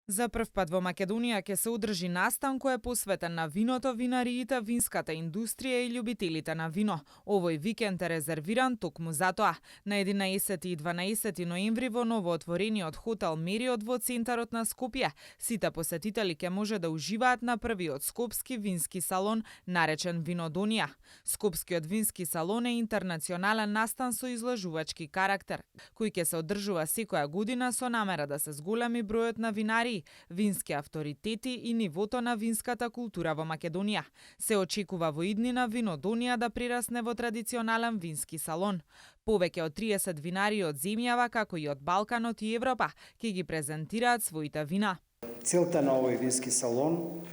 За прв пат во Македонија ќе се одржи настан кој е посветен на виното, винариите, винската индустрија и љубителите на вино. Овој викенд е резервиран токму за тоа. На 11 и 12 ноември во новоотворениот хотел Мериот во центарот на Скопје, сите посетители ќе може да уживаат на првиот скопски вински салон наречен Винодонија. Скопскиот вински салон е интернационален настан со изложувачки карактер, кој ќе се одржува секоја година со намера да се зголеми бројот на винари, вински авторитети и нивото на винската култура во Македонија. Се очекува во иднина Винодонија да прерасне во традиционален вински салон. Повеќе од 30 винари од земјава, како и од Балканот и Европа, ќе ги презентираат своите вина. Целта на овој вински салон,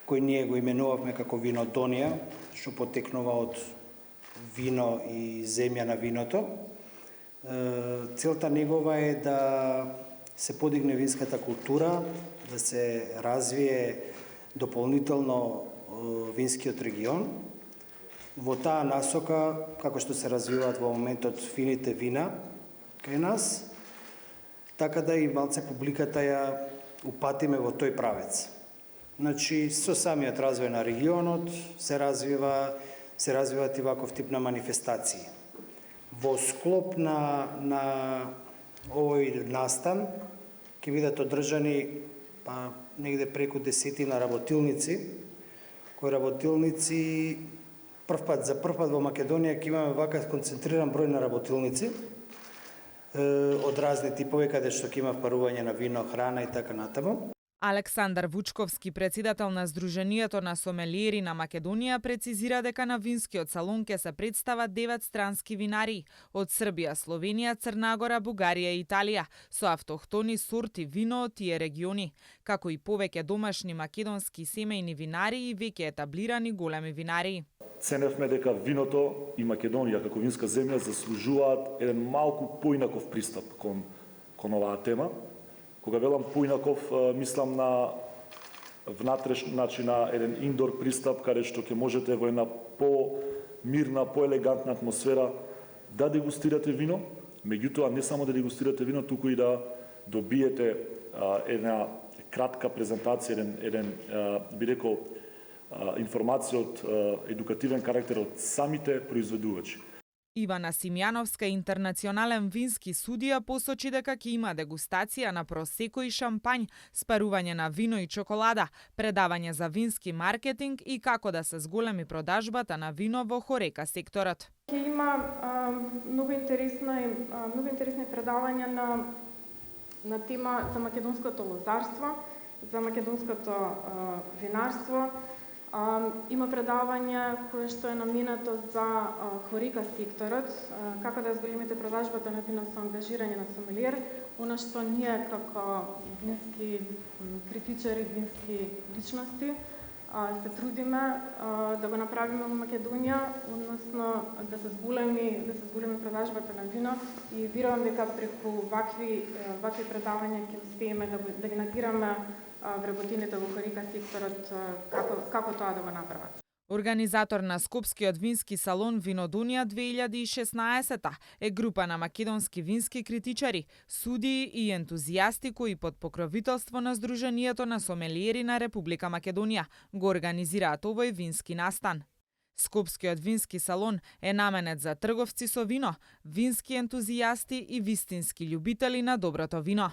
кој ние го именувавме како Винодонија, што потекнува од вино и земја на виното, целта негова е да се подигне винската култура, да се развие дополнително винскиот регион. Во таа насока, како што се развиваат во моментот фините вина кај нас, така да и малце публиката ја упатиме во тој правец. Значи, со самиот развој на регионот се развиваат и ваков тип на манифестации. Во склоп на овој настан ќе бидат одржани негде преку 10 работилници, кои работилници за прв пат во Македонија ќе имаме вака концентриран број на работилници од разни типови, каде што ќе има впарување на вино, храна и така натаму. Александар Вучковски, председател на Сдруженијето на сомелиери на Македонија, прецизира дека на винскиот салон ќе се представат 9 странски винари од Србија, Словенија, Црна Гора, Бугарија и Италија со автохтони сорти вино од тие региони, како и повеќе домашни македонски семејни винари и веќе етаблирани големи винари. Ценевме дека виното и Македонија како винска земја заслужуваат еден малку поинаков пристап кон оваа тема. Кога велам поинаков, мислам на на еден индор пристап, каде што ќе можете во една по-мирна, по-елегантна атмосфера да дегустирате вино, меѓутоа не само да дегустирате вино, туку и да добиете една кратка презентација, би рекол, информација од едукативен карактер од самите произведувачи. Ивана Симјановска, интернационален вински судија, посочи дека ќе има дегустација на просеко и шампањ, спарување на вино и чоколада, предавање за вински маркетинг и како да се зголеми продажбата на вино во хорека секторот. Ќе има многу интересни предавања на тема за македонското лозарство, за македонското винарство. Има предавање кое што е наменато за хорика секторот, како да зголемите продажбата на вино со ангажирање на сомелиер, она што ние како вински критичари, вински личности се трудиме да го направиме во Македонија, односно да се зголеми продажбата на вино и верувам дека преку вакви предавања ќе успееме да ги натираме вработените во хорика секторот како тоа да го направат. Организатор на Скопскиот вински салон Винодонија 2016 е група на македонски вински критичари, судии и ентузијасти кои под покровителство на Сдруженијето на сомелиери на Република Македонија го организираат овој вински настан. Скопскиот вински салон е наменет за трговци со вино, вински ентузијасти и вистински љубители на доброто вино.